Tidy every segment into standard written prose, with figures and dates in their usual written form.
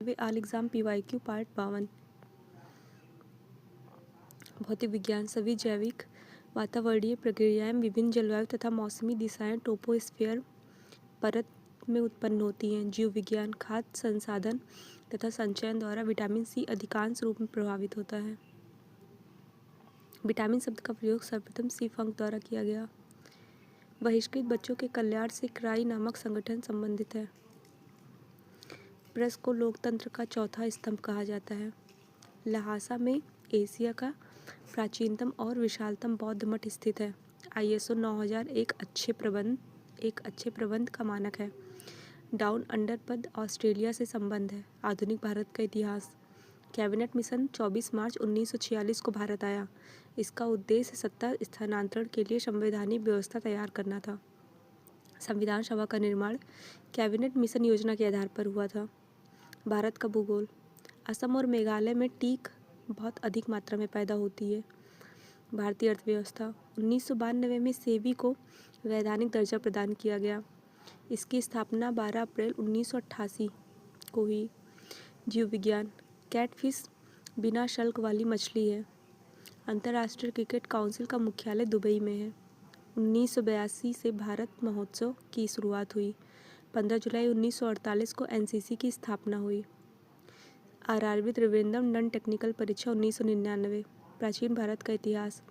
वे आल exam PYQ part 52। भौतिक विज्ञान सभी जैविक वातावरणीय प्रक्रियाएं विभिन्न जलवायु तथा मौसमी दिशाएं टोपोस्फियर परत में उत्पन्न होती हैं। जीव विज्ञान खाद्य संसाधन तथा संचयन द्वारा विटामिन सी अधिकांश रूप में प्रभावित होता है। विटामिन शब्द का प्रयोग सर्वप्रथम सी फंक द्वारा किया गया। बहिष्कृत बच्चों के कल्याण से क्राई नामक संगठन संबंधित है। प्रेस को लोकतंत्र का चौथा स्तंभ कहा जाता है। लहासा में एशिया का प्राचीनतम और विशालतम बौद्ध मठ स्थित है। ISO 9000 एक अच्छे प्रबंध का मानक है। डाउन अंडर पद ऑस्ट्रेलिया से संबंध है। आधुनिक भारत का इतिहास। कैबिनेट मिशन 24 मार्च 1946 को भारत आया। इसका उद्देश्य सत्ता स्थानांतरण के लिए संवैधानिक व्यवस्था तैयार करना था। संविधान सभा का निर्माण कैबिनेट मिशन योजना के आधार पर हुआ था। भारत का भूगोल। असम और मेघालय में टीक बहुत अधिक मात्रा में पैदा होती है। भारतीय अर्थव्यवस्था। 1992 में सेबी को वैधानिक दर्जा प्रदान किया गया। इसकी स्थापना 12 अप्रैल 1988 को हुई। जीव विज्ञान। कैटफिश बिना शल्क वाली मछली है। अंतर्राष्ट्रीय क्रिकेट काउंसिल का मुख्यालय दुबई में है। 1982 से भारत महोत्सव की शुरुआत हुई। 15 जुलाई 1948 को NCC की स्थापना हुई। RRB त्रिवेंद्रम नॉन टेक्निकल परीक्षा 1999। प्राचीन भारत का इतिहास।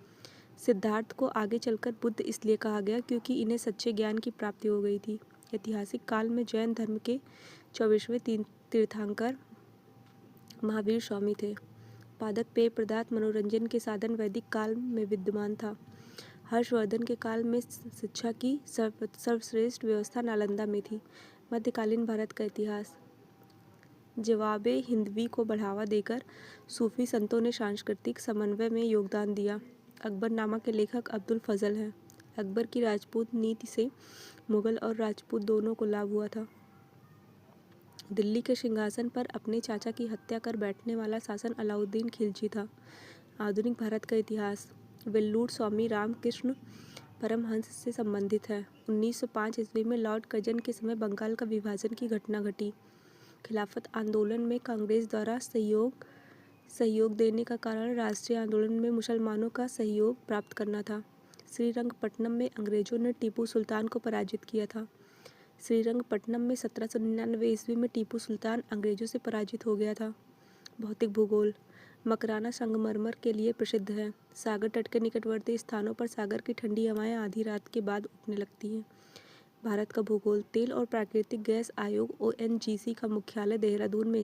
सिद्धार्थ को आगे चलकर बुद्ध इसलिए कहा गया क्योंकि इन्हें सच्चे ज्ञान की प्राप्ति हो गई थी। ऐतिहासिक काल में जैन धर्म के 24वें तीर्थंकर महावीर स्वामी थे। पादप पेय पदार्थ मनोरंजन के साधन वैदिक काल में विद्यमान था। हर्षवर्धन के काल में शिक्षा की सर्वश्रेष्ठ व्यवस्था नालंदा में थी। मध्यकालीन भारत का इतिहास। जवाबे हिंदवी को बढ़ावा देकर सूफी संतों ने सांस्कृतिक समन्वय में योगदान दिया। अकबरनामा के लेखक अब्दुल फजल हैं। अकबर की राजपूत नीति से मुगल और राजपूत दोनों को लाभ हुआ था। दिल्ली के सिंहासन पर अपने चाचा की हत्या कर बैठने वाला शासक अलाउद्दीन खिलजी था। आधुनिक भारत का इतिहास। वेल्लूर स्वामी रामकृष्ण परमहंस से संबंधित है। 1905 ईस्वी में लॉर्ड कर्जन के समय बंगाल का विभाजन की घटना घटी। खिलाफत आंदोलन में कांग्रेस द्वारा सहयोग देने का कारण राष्ट्रीय आंदोलन में मुसलमानों का सहयोग प्राप्त करना था। श्रीरंगपट्टनम में अंग्रेजों ने टीपू सुल्तान को पराजित किया था। श्रीरंगपट्टनम में 1799 ईस्वी में टीपू सुल्तान अंग्रेजों से पराजित हो गया था। भौतिक भूगोल। मकराना संगमरमर के लिए प्रसिद्ध है। सागर तट के निकटवर्ती स्थानों पर सागर की ठंडी हवाएं आधी रात के बाद उठने लगती हैं। भारत का भूगोल। तेल और प्राकृतिक गैस आयोग ONGC का मुख्यालय देहरादून में